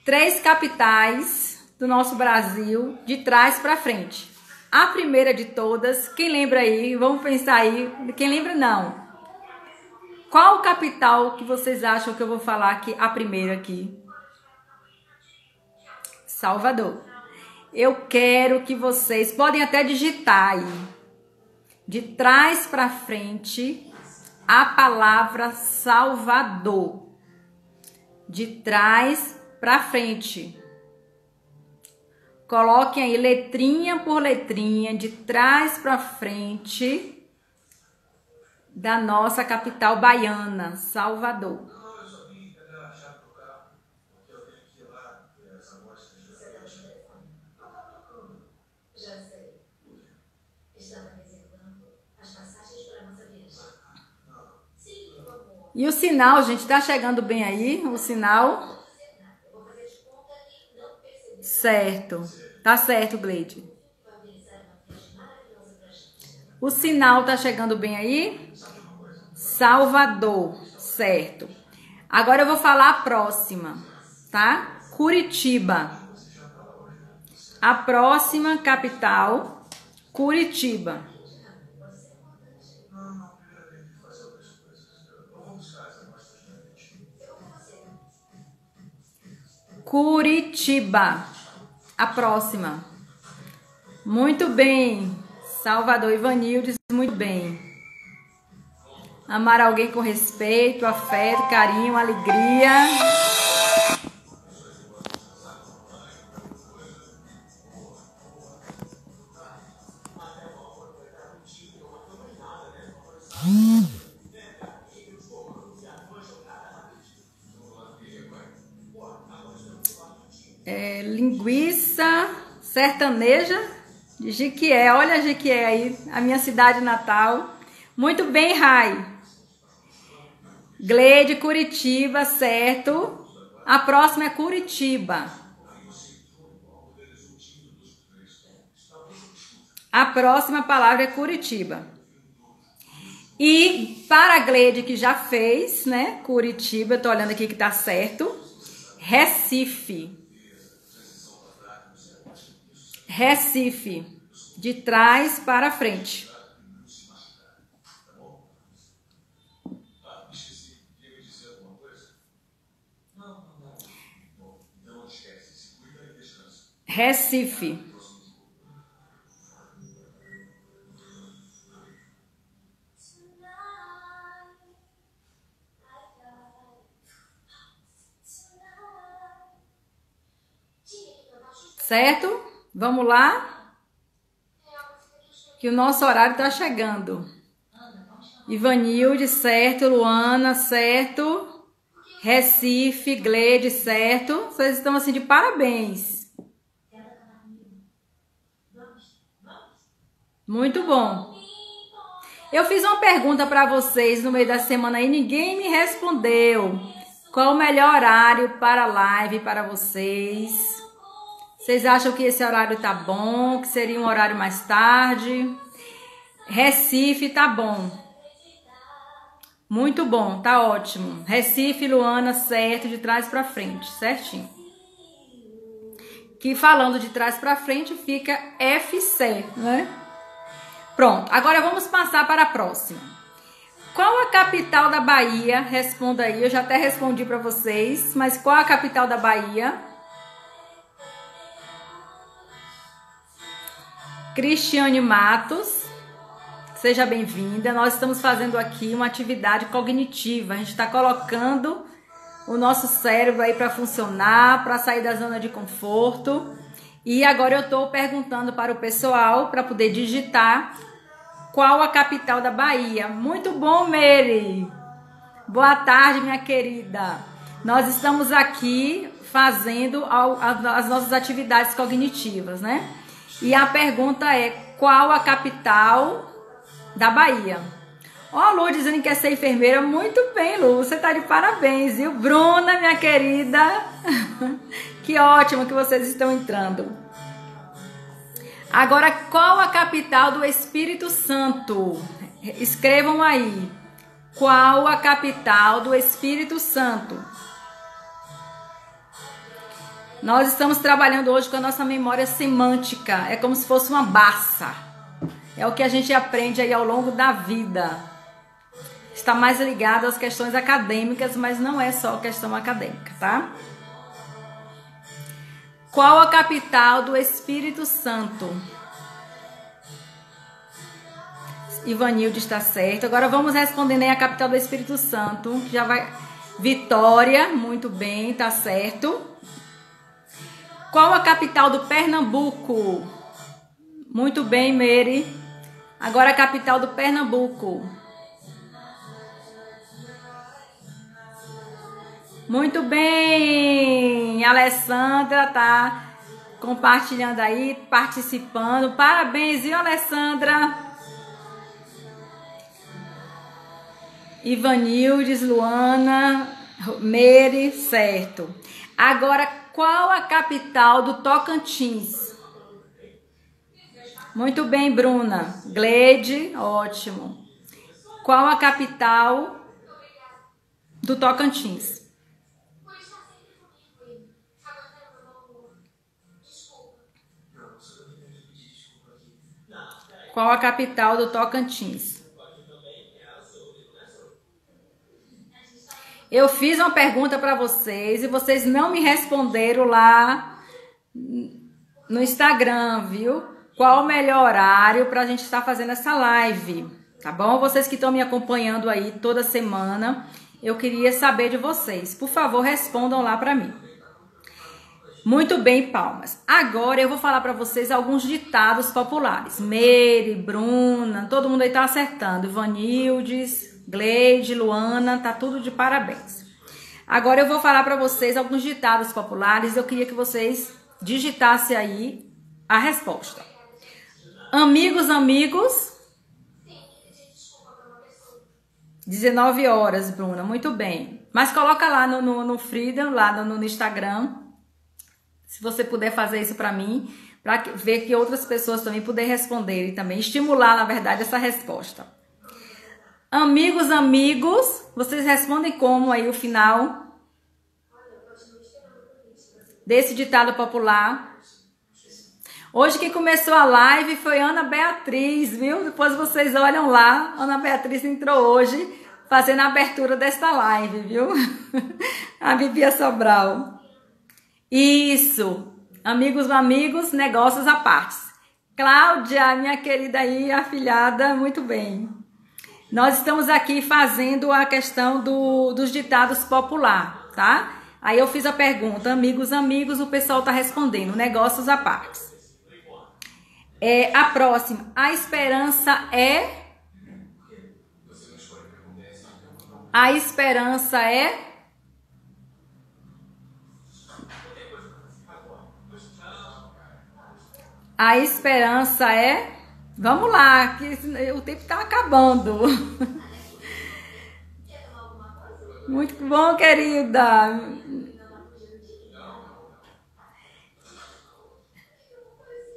3 capitais do nosso Brasil de trás para frente. A primeira de todas, quem lembra aí? Vamos pensar aí. Quem lembra, não. Qual capital que vocês acham que eu vou falar aqui? A primeira aqui. Salvador. Eu quero que vocês... Podem até digitar aí. De trás para frente, a palavra Salvador. De trás para frente. Coloquem aí letrinha por letrinha, de trás para frente, da nossa capital baiana, Salvador. E o sinal, gente, tá chegando bem aí? O sinal... Certo, tá certo, Gleide. O sinal tá chegando bem aí? Salvador, certo. Agora eu vou falar a próxima, tá? Curitiba. A próxima capital, Curitiba. Curitiba. A próxima. Muito bem. Salvador Ivanildes, muito bem. Amar alguém com respeito, afeto, carinho, alegria. Linguiça sertaneja de Jequié. Olha Jequié aí, a minha cidade natal. Muito bem, Rai. Gleide, Curitiba, certo. A próxima é Curitiba. A próxima palavra é Curitiba. E para a Gleide, que já fez, né? Curitiba, eu tô olhando aqui que tá certo. Recife. Recife, de trás para frente. Recife. Certo? Vamos lá? Que o nosso horário tá chegando. Ivanilde, certo. Luana, certo. Recife, Gleide, certo. Vocês estão assim de parabéns. Muito bom. Eu fiz uma pergunta para vocês no meio da semana e ninguém me respondeu. Qual o melhor horário para a live para vocês? Vocês acham que esse horário tá bom? Que seria um horário mais tarde? Recife tá bom. Muito bom, tá ótimo. Recife, Luana, certo, de trás pra frente, certinho. Que falando de trás pra frente fica FC, né? Pronto, agora vamos passar para a próxima. Qual a capital da Bahia? Responda aí, eu já até respondi pra vocês, mas qual a capital da Bahia? Cristiane Matos, seja bem-vinda. Nós estamos fazendo aqui uma atividade cognitiva. A gente está colocando o nosso cérebro aí para funcionar, para sair da zona de conforto. E agora eu estou perguntando para o pessoal para poder digitar qual a capital da Bahia. Muito bom, Mary. Boa tarde, minha querida. Nós estamos aqui fazendo as nossas atividades cognitivas, né? E a pergunta é: qual a capital da Bahia? Ó, a Lu dizendo que quer ser enfermeira. Muito bem, Lu, você tá de parabéns, viu? Bruna, minha querida, que ótimo que vocês estão entrando. Agora, qual a capital do Espírito Santo? Escrevam aí. Qual a capital do Espírito Santo? Nós estamos trabalhando hoje com a nossa memória semântica. É como se fosse uma baça. É o que a gente aprende aí ao longo da vida. Está mais ligado às questões acadêmicas, mas não é só questão acadêmica, tá? Qual a capital do Espírito Santo? Ivanilde está certo. Agora vamos respondendo aí a capital do Espírito Santo. Já vai. Vitória, muito bem, tá certo. Qual a capital do Pernambuco? Muito bem, Mary. Agora a capital do Pernambuco. Muito bem. A Alessandra tá compartilhando aí, participando. Parabéns, viu, Alessandra? Ivanildes, Luana, Mary, certo. Agora, qual a capital do Tocantins? Muito bem, Bruna. Gleide, ótimo. Qual a capital do Tocantins? Qual a capital do Tocantins? Eu fiz uma pergunta para vocês e vocês não me responderam lá no Instagram, viu? Qual o melhor horário para a gente estar fazendo essa live, tá bom? Vocês que estão me acompanhando aí toda semana, eu queria saber de vocês. Por favor, respondam lá para mim. Muito bem, palmas. Agora eu vou falar para vocês alguns ditados populares. Mary, Bruna, todo mundo aí tá acertando. Vanildes, Gleide, Luana, tá tudo de parabéns. Agora eu vou falar para vocês alguns ditados populares. Eu queria que vocês digitassem aí a resposta. Amigos, amigos. 19 horas, Bruna, muito bem. Mas coloca lá no Freedom, lá no Instagram. Se você puder fazer isso para mim, para ver que outras pessoas também puderem responder e também estimular, na verdade, essa resposta. Amigos, amigos, vocês respondem como aí o final desse ditado popular? Hoje quem começou a live foi Ana Beatriz, viu? Depois vocês olham lá, Ana Beatriz entrou hoje fazendo a abertura desta live, viu? A Bibia Sobral. Isso, amigos, amigos, negócios à parte. Cláudia, minha querida aí, afilhada, muito bem. Nós estamos aqui fazendo a questão dos ditados popular, tá? Aí eu fiz a pergunta, amigos, amigos, o pessoal tá respondendo, negócios à parte. A próxima, a esperança é... A esperança é... A esperança é... Vamos lá, que o tempo tá acabando. Muito bom, querida.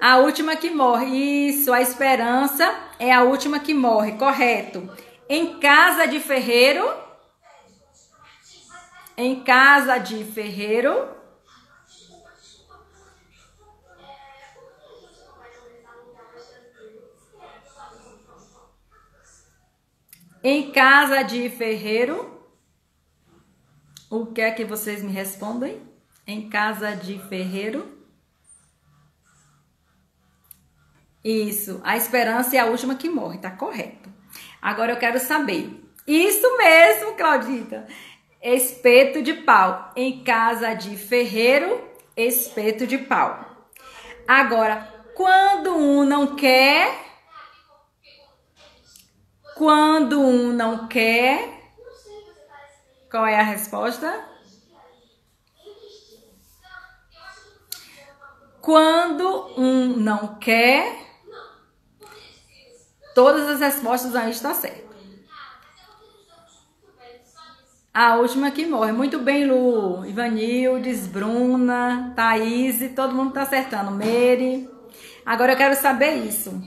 A última que morre. Isso, a esperança é a última que morre, correto. Em casa de ferreiro. Em casa de ferreiro. Em casa de ferreiro. O que é que vocês me respondem? Em casa de ferreiro. Isso, a esperança é a última que morre, tá correto. Agora eu quero saber. Isso mesmo, Claudita. Espeto de pau. Em casa de ferreiro, espeto de pau. Agora, quando um não quer, qual é a resposta? Quando um não quer, todas as respostas aí estão certas. A última que morre. Muito bem, Lu. Ivanildes, Bruna, Thaís, todo mundo tá acertando. Mary. Agora eu quero saber isso.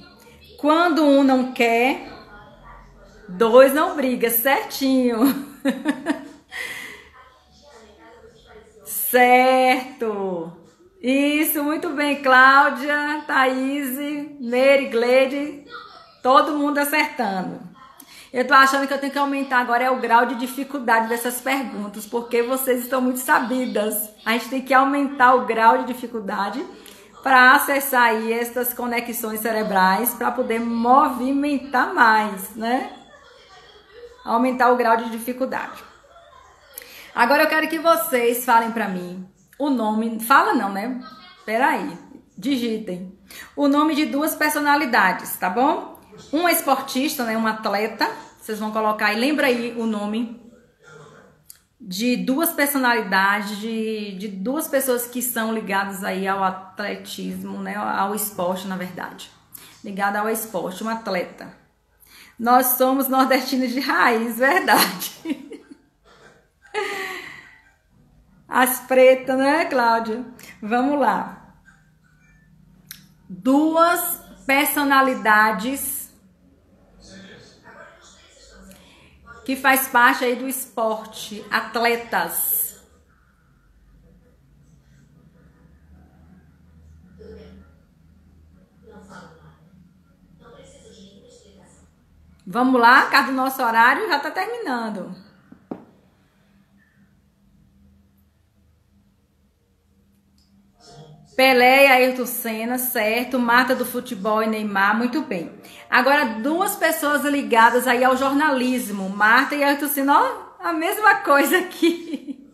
Quando um não quer, dois não brigam. Certinho. Certo. Isso, muito bem. Cláudia, Thaís, Mary, Gleide. Todo mundo acertando. Eu tô achando que eu tenho que aumentar agora o grau de dificuldade dessas perguntas, porque vocês estão muito sabidas. A gente tem que aumentar o grau de dificuldade para acessar aí essas conexões cerebrais, para poder movimentar mais, né? Aumentar o grau de dificuldade. Agora eu quero que vocês falem para mim o nome, fala não, né? Peraí, digitem. O nome de duas personalidades, tá bom? Um esportista, né, um atleta, vocês vão colocar aí, lembra aí o nome de duas personalidades, de duas pessoas que são ligadas aí ao atletismo, né, ao esporte, na verdade. Ligada ao esporte, um atleta. Nós somos nordestinos de raiz, verdade. As pretas, né, Cláudia? Vamos lá. Duas personalidades que faz parte aí do esporte, atletas. Vamos lá, caso o nosso horário já tá terminando. Pelé e Ayrton Senna, certo. Marta do futebol e Neymar, muito bem. Agora, duas pessoas ligadas aí ao jornalismo. Marta e Ayrton Senna, ó, a mesma coisa aqui.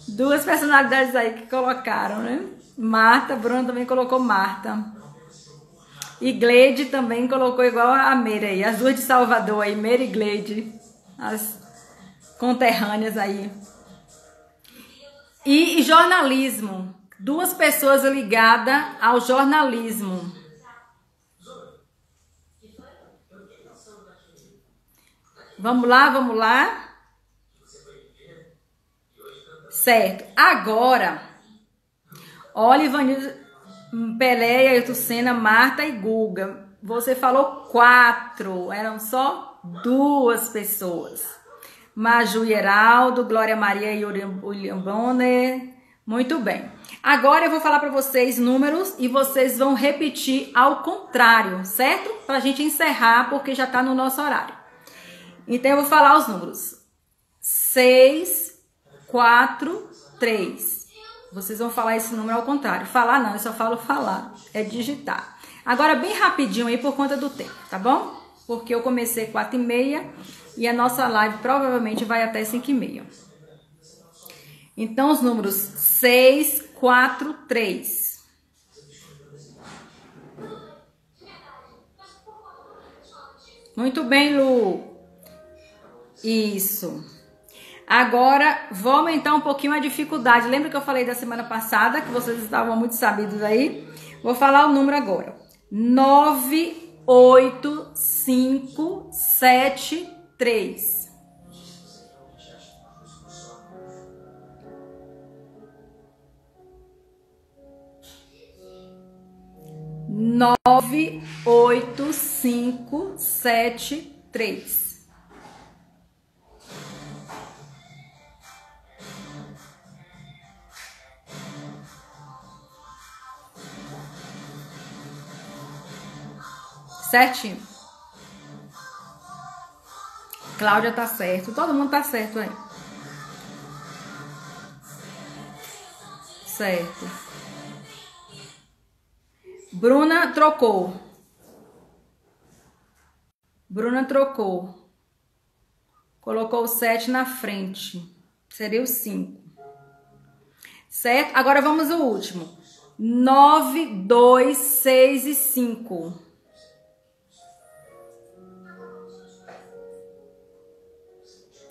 Duas personalidades aí que colocaram, né? Marta, Bruno também colocou Marta. E Gleide também colocou igual a Meire aí. As duas de Salvador aí, Meire e Gleide. As conterrâneas aí. E jornalismo. Duas pessoas ligadas ao jornalismo. Vamos lá, vamos lá. Certo. Agora, olha, Ivanildo, Pelé, Ayrton Senna, Marta e Guga. Você falou 4. Eram só 2 pessoas. Maju e Heraldo, Glória Maria e William Bonner. Muito bem. Agora eu vou falar para vocês números e vocês vão repetir ao contrário, certo? Para a gente encerrar, porque já está no nosso horário. Então eu vou falar os números. 6, 4, 3. Vocês vão falar esse número ao contrário. Falar não, eu só falo falar. É digitar. Agora bem rapidinho aí por conta do tempo, tá bom? Porque eu comecei 4h30 e a nossa live provavelmente vai até 5h30. Então, os números 6, 4, 3. Muito bem, Lu. Isso. Agora, vou aumentar um pouquinho a dificuldade. Lembra que eu falei da semana passada, que vocês estavam muito sabidos aí? Vou falar o número agora. 9, 8, 5, 7, 3. 9, 8, 5, 7, 3. Certinho. Cláudia tá certo. Todo mundo tá certo aí. Certo. Bruna trocou. Bruna trocou. Colocou o 7 na frente. Seria o 5. Certo? Agora vamos ao último. 9, 2, 6 e 5.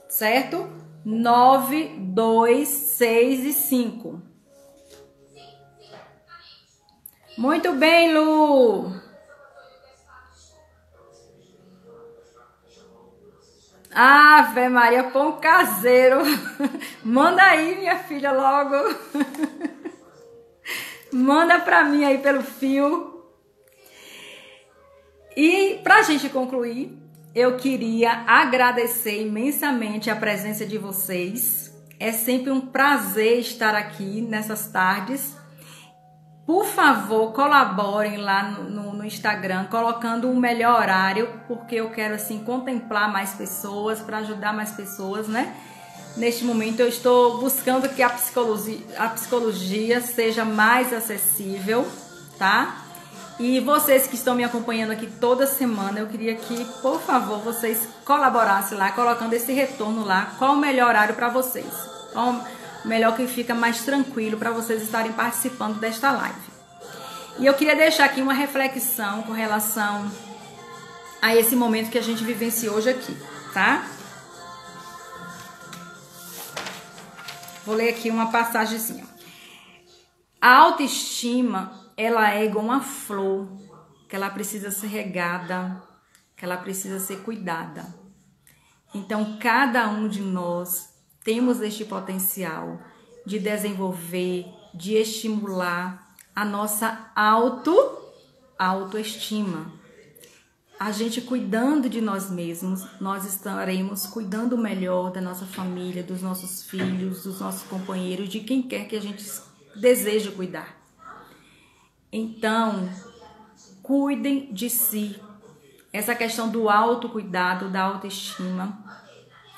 Certo? 9, 2, 6 e 5. Muito bem, Lu. Ave Maria, pão caseiro. Manda aí, minha filha, logo. Manda pra mim aí pelo fio. E pra gente concluir, eu queria agradecer imensamente a presença de vocês. É sempre um prazer estar aqui nessas tardes. Por favor, colaborem lá no Instagram, colocando um melhor horário, porque eu quero assim contemplar mais pessoas, para ajudar mais pessoas, né? Neste momento eu estou buscando que a psicologia seja mais acessível, tá? E vocês que estão me acompanhando aqui toda semana, eu queria que, por favor, vocês colaborassem lá, colocando esse retorno lá. Qual o melhor horário para vocês? Qual o melhor que fica mais tranquilo para vocês estarem participando desta live? E eu queria deixar aqui uma reflexão com relação a esse momento que a gente vivenciou hoje aqui, tá? Vou ler aqui uma passagemzinha. A autoestima, ela é igual uma flor, que ela precisa ser regada, que ela precisa ser cuidada. Então, cada um de nós temos este potencial de desenvolver, de estimular a nossa autoestima. A gente cuidando de nós mesmos, nós estaremos cuidando melhor da nossa família, dos nossos filhos, dos nossos companheiros, de quem quer que a gente deseje cuidar. Então, cuidem de si. Essa questão do autocuidado, da autoestima,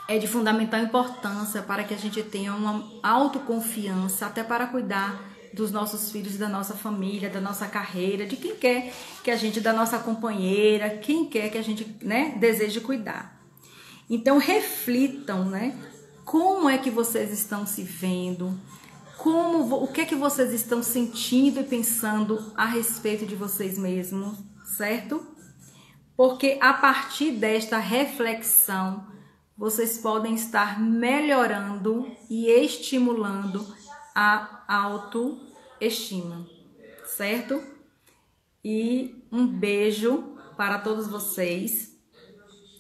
é de fundamental importância para que a gente tenha uma autoconfiança, até para cuidar dos nossos filhos, da nossa família, da nossa carreira, de quem quer que a gente, da nossa companheira, quem quer que a gente, né, deseje cuidar. Então, reflitam, né? Como é que vocês estão se vendo? O que é que vocês estão sentindo e pensando a respeito de vocês mesmos, certo? Porque a partir desta reflexão, vocês podem estar melhorando e estimulando a autoestima, certo? E um beijo para todos vocês.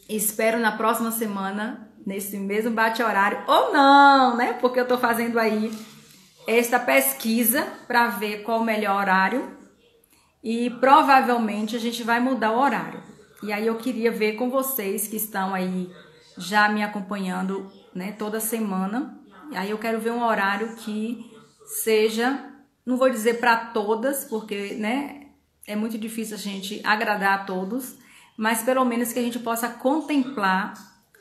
Espero na próxima semana, nesse mesmo bate-horário, ou não, né? Porque eu tô fazendo aí esta pesquisa para ver qual o melhor horário e provavelmente a gente vai mudar o horário. E aí eu queria ver com vocês que estão aí já me acompanhando, né, toda semana. E aí eu quero ver um horário que seja, não vou dizer para todas, porque, né, é muito difícil a gente agradar a todos, mas pelo menos que a gente possa contemplar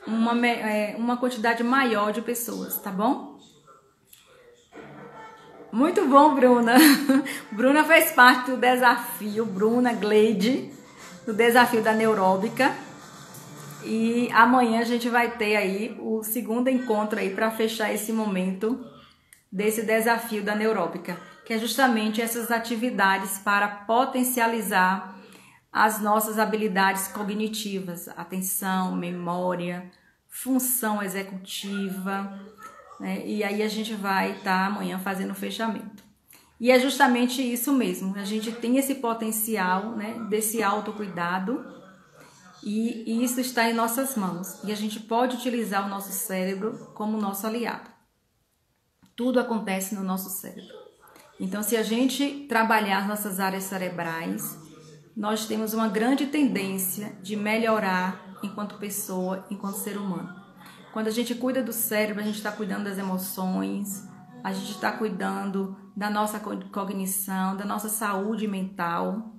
uma quantidade maior de pessoas, tá bom? Muito bom, Bruna. Bruna fez parte do desafio, Bruna Gleide, do desafio da Neuróbica. E amanhã a gente vai ter aí o segundo encontro aí para fechar esse momento desse desafio da Neuróbica, que é justamente essas atividades para potencializar as nossas habilidades cognitivas, atenção, memória, função executiva, né? E aí a gente vai estar amanhã fazendo o fechamento. E é justamente isso mesmo, a gente tem esse potencial, né, desse autocuidado, e isso está em nossas mãos. E a gente pode utilizar o nosso cérebro como nosso aliado. Tudo acontece no nosso cérebro. Então, se a gente trabalhar as nossas áreas cerebrais, nós temos uma grande tendência de melhorar enquanto pessoa, enquanto ser humano. Quando a gente cuida do cérebro, a gente está cuidando das emoções, a gente está cuidando da nossa cognição, da nossa saúde mental,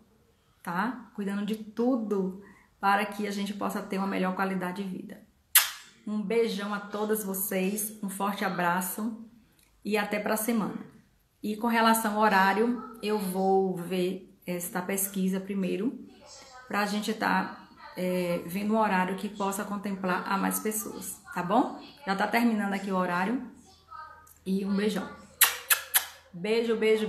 tá? Cuidando de tudo para que a gente possa ter uma melhor qualidade de vida. Um beijão a todas vocês, um forte abraço e até para a semana. E com relação ao horário, eu vou ver esta pesquisa primeiro, pra gente estar vendo um horário que possa contemplar a mais pessoas, tá bom? Já tá terminando aqui o horário. E um beijão. Beijo, beijo, beijo.